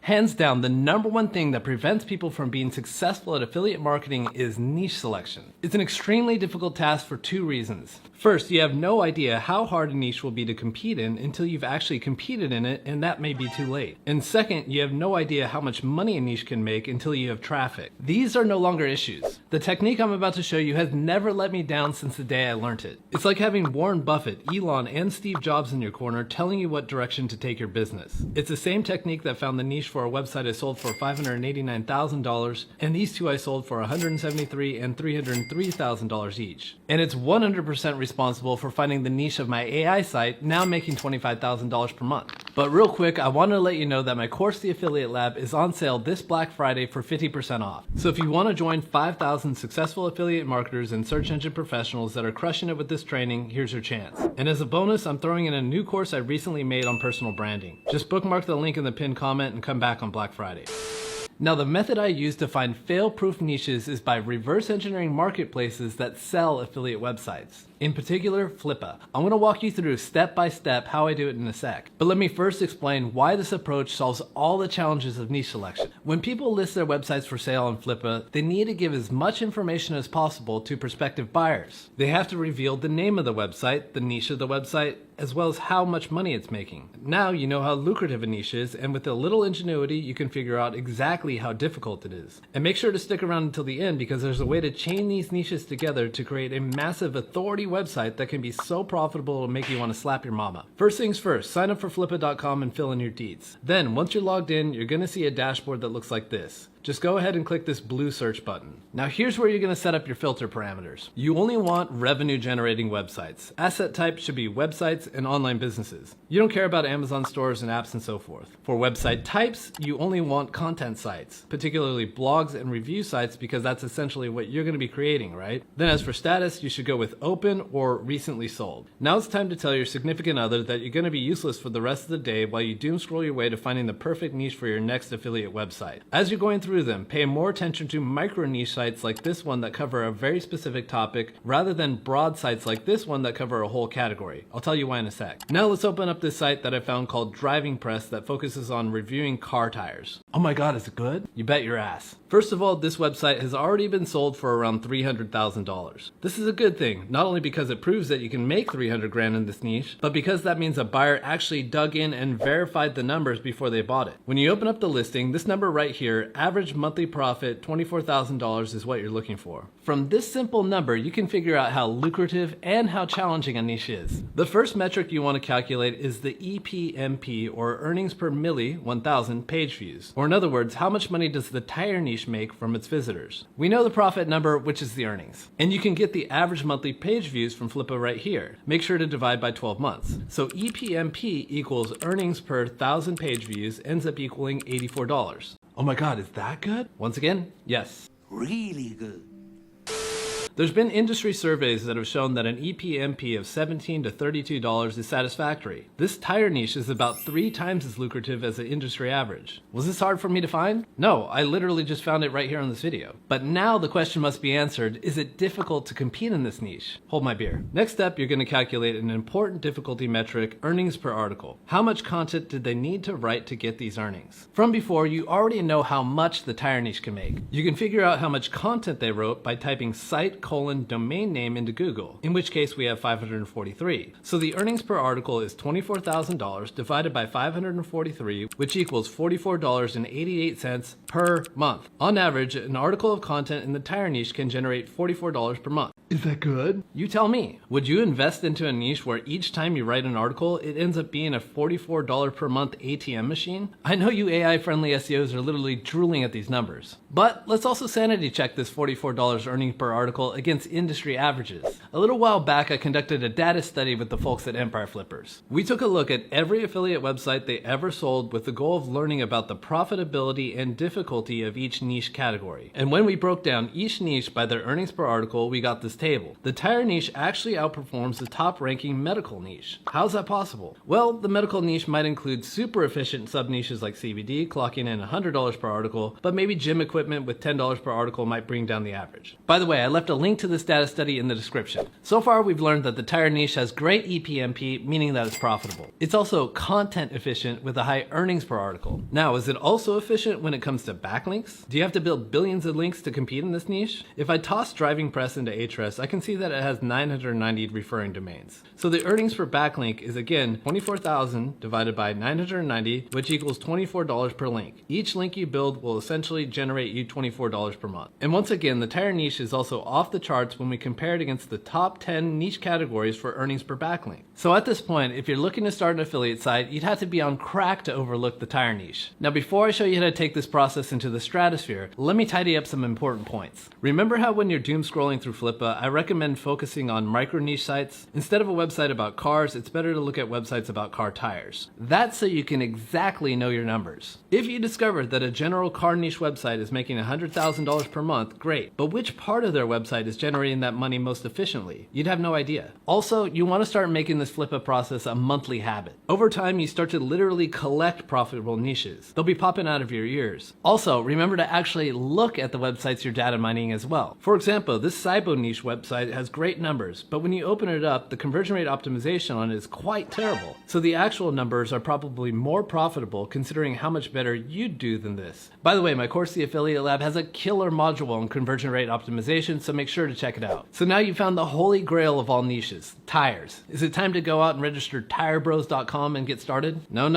Hands down, the number one thing that prevents people from being successful at affiliate marketing is niche selection. It's an extremely difficult task for two reasons. First, you have no idea how hard a niche will be to compete in until you've actually competed in it, and that may be too late. And second, you have no idea how much money a niche can make until you have traffic. These are no longer issues. The technique I'm about to show you has never let me down since the day I learned it. It's like having Warren Buffett, Elon, and Steve Jobs in your corner telling you what direction to take your business. It's the same technique that found the niche for a website I sold for $589,000, and these two I sold for $173,000 and $303,000 each. And it's 100% responsible for finding the niche of my AI site, now making $25,000 per month. But real quick, I want to let you know that my course, The Affiliate Lab, is on sale this Black Friday for 50% off. So if you want to join 5,000 successful affiliate marketers and search engine professionals that are crushing it with this training, here's your chance. And as a bonus, I'm throwing in a new course I recently made on personal branding. Just bookmark the link in the pinned comment and come back on Black Friday. Now, the method I use to find fail-proof niches is by reverse engineering marketplaces that sell affiliate websites. In particular, Flippa. I'm going to walk you through step by step how I do it in a sec. But let me first explain why this approach solves all the challenges of niche selection. When people list their websites for sale on Flippa, they need to give as much information as possible to prospective buyers. They have to reveal the name of the website, the niche of the website, as well as how much money it's making. Now you know how lucrative a niche is, and with a little ingenuity, you can figure out exactly how difficult it is. And make sure to stick around until the end, because there's a way to chain these niches together to create a massive authority website that can be so profitable it'll make you want to slap your mama. First things first, sign up for Flippa.com and fill in your deeds. Then, once you're logged in, you're going to see a dashboard that looks like this. Just go ahead and click this blue search button. Now here's where you're going to set up your filter parameters. You only want revenue generating websites. Asset type should be websites and online businesses. You don't care about Amazon stores and apps and so forth. For website types, you only want content sites, particularly blogs and review sites, because that's essentially what you're going to be creating, right? Then as for status, you should go with open or recently sold. Now it's time to tell your significant other that you're going to be useless for the rest of the day while you doom scroll your way to finding the perfect niche for your next affiliate website. As you're going through them, pay more attention to micro niche sites like this one that cover a very specific topic rather than broad sites like this one that cover a whole category. I'll tell you why in a sec. Now let's open up this site that I found called Driving Press that focuses on reviewing car tires. Oh my god, is it good? You bet your ass. First of all, this website has already been sold for around $300,000. This is a good thing, not only because it proves that you can make 300 grand in this niche, but because that means a buyer actually dug in and verified the numbers before they bought it. When you open up the listing, this number right here, average monthly profit $24,000, is what you're looking for. From this simple number, you can figure out how lucrative and how challenging a niche is. The first metric you want to calculate is the EPMP, or earnings per milli 1000 page views. Or in other words, how much money does the tire niche make from its visitors? We know the profit number, which is the earnings. And you can get the average monthly page views from Flippa right here. Make sure to divide by 12 months. So EPMP equals earnings per 1,000 page views ends up equaling $84. Oh my god, is that good? Once again, yes. Really good. There's been industry surveys that have shown that an EPMP of $17 to $32 is satisfactory. This tire niche is about 3 times as lucrative as the industry average. Was this hard for me to find? No, I literally just found it right here on this video. But now the question must be answered, is it difficult to compete in this niche? Hold my beer. Next up, you're going to calculate an important difficulty metric, earnings per article. How much content did they need to write to get these earnings? From before, you already know how much the tire niche can make. You can figure out how much content they wrote by typing site:"domain name" into Google, in which case we have 543. So the earnings per article is $24,000 divided by 543, which equals $44.88 per month. On average, an article of content in the tire niche can generate $44 per month. Is that good? You tell me. Would you invest into a niche where each time you write an article, it ends up being a $44 per month ATM machine? I know you AI-friendly SEOs are literally drooling at these numbers. But let's also sanity check this $44 earning per article against industry averages. A little while back, I conducted a data study with the folks at Empire Flippers. We took a look at every affiliate website they ever sold with the goal of learning about the profitability and difficulty of each niche category. And when we broke down each niche by their earnings per article, we got this table. The tire niche actually outperforms the top ranking medical niche. How's that possible? Well, the medical niche might include super efficient sub-niches like CBD, clocking in $100 per article, but maybe gym equipment with $10 per article might bring down the average. By the way, I left a link to this data study in the description. So far, we've learned that the tire niche has great EPMP, meaning that it's profitable. It's also content efficient with a high earnings per article. Now, is it also efficient when it comes to backlinks? Do you have to build billions of links to compete in this niche? If I toss Driving Press into Ahrefs, I can see that it has 990 referring domains. So the earnings per backlink is again 24,000 divided by 990, which equals $24 per link. Each link you build will essentially generate you $24 per month. And once again, the tire niche is also off the charts when we compare it against the top 10 niche categories for earnings per backlink. So at this point, if you're looking to start an affiliate site, you'd have to be on crack to overlook the tire niche. Now, before I show you how to take this process into the stratosphere, let me tidy up some important points. Remember how when you're doom scrolling through Flippa, I recommend focusing on micro niche sites? Instead of a website about cars, it's better to look at websites about car tires. That's so you can exactly know your numbers. If you discover that a general car niche website is making $100,000 per month, great. But which part of their website is generating that money most efficiently? You'd have no idea. Also, you want to start making this Flippa process a monthly habit. Over time, you start to literally collect profitable niches. They'll be popping out of your ears. Also, remember to actually look at the websites you're data mining as well. For example, this Cybo niche website has great numbers, but when you open it up, the conversion rate optimization on it is quite terrible. So the actual numbers are probably more profitable considering how much better you'd do than this. By the way, my course, The Affiliate Lab, has a killer module on conversion rate optimization, so make sure to check it out. So now you found the holy grail of all niches, tires. Is it time to go out and register tirebros.com and get started? No.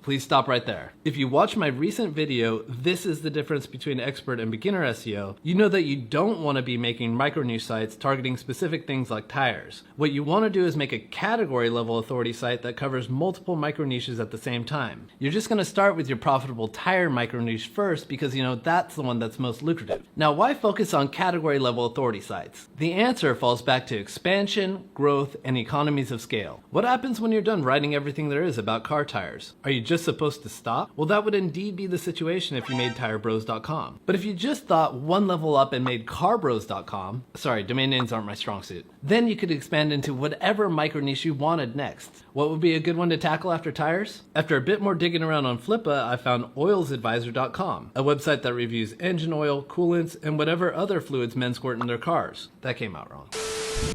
Please stop right there. If you watch my recent video, This is the Difference Between Expert and Beginner SEO, you know that you don't want to be making micro niche sites targeting specific things like tires. What you want to do is make a category level authority site that covers multiple micro niches at the same time. You're just going to start with your profitable tire micro niche first because you know that's the one that's most lucrative. Now, why focus on category level authority sites? The answer falls back to expansion, growth, and economies of scale. What happens when you're done writing everything there is about car tires? Are you just supposed to stop? Well, that would indeed be the situation if you made tirebros.com. But if you just thought one level up and made carbros.com, sorry, domain names aren't my strong suit, then you could expand into whatever micro niche you wanted next. What would be a good one to tackle after tires? After a bit more digging around on Flippa, I found oilsadvisor.com, a website that reviews engine oil, coolants, and whatever other fluids men squirt in their cars. That came out wrong.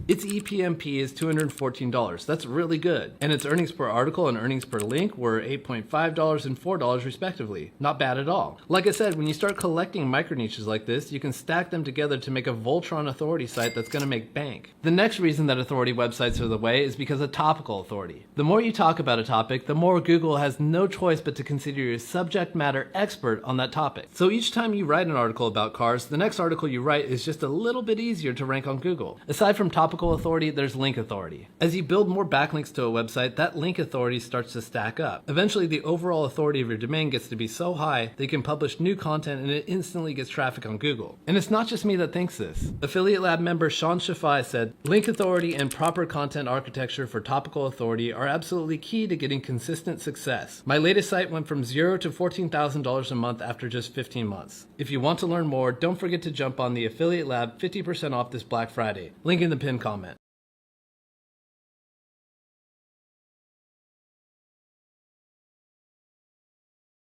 Its EPMP is $214. That's really good. And its earnings per article and earnings per link were $8.5 and $4 respectively. Not bad at all. Like I said, when you start collecting micro niches like this, you can stack them together to make a Voltron authority site that's going to make bank. The next reason that authority websites are the way is because of topical authority. The more you talk about a topic, the more Google has no choice but to consider you a subject matter expert on that topic. So each time you write an article about cars, the next article you write is just a little bit easier to rank on Google. Aside from topical authority, there's link authority. As you build more backlinks to a website, that link authority starts to stack up. Eventually, the overall authority of your domain gets to be so high that you can publish new content and it instantly gets traffic on Google. And it's not just me that thinks this. Affiliate Lab member Sean Shafai said, link authority and proper content architecture for topical authority are absolutely key to getting consistent success. My latest site went from $0 to $14,000 a month after just 15 months. If you want to learn more, don't forget to jump on the Affiliate Lab 50% off this Black Friday. Link in the pinned comment.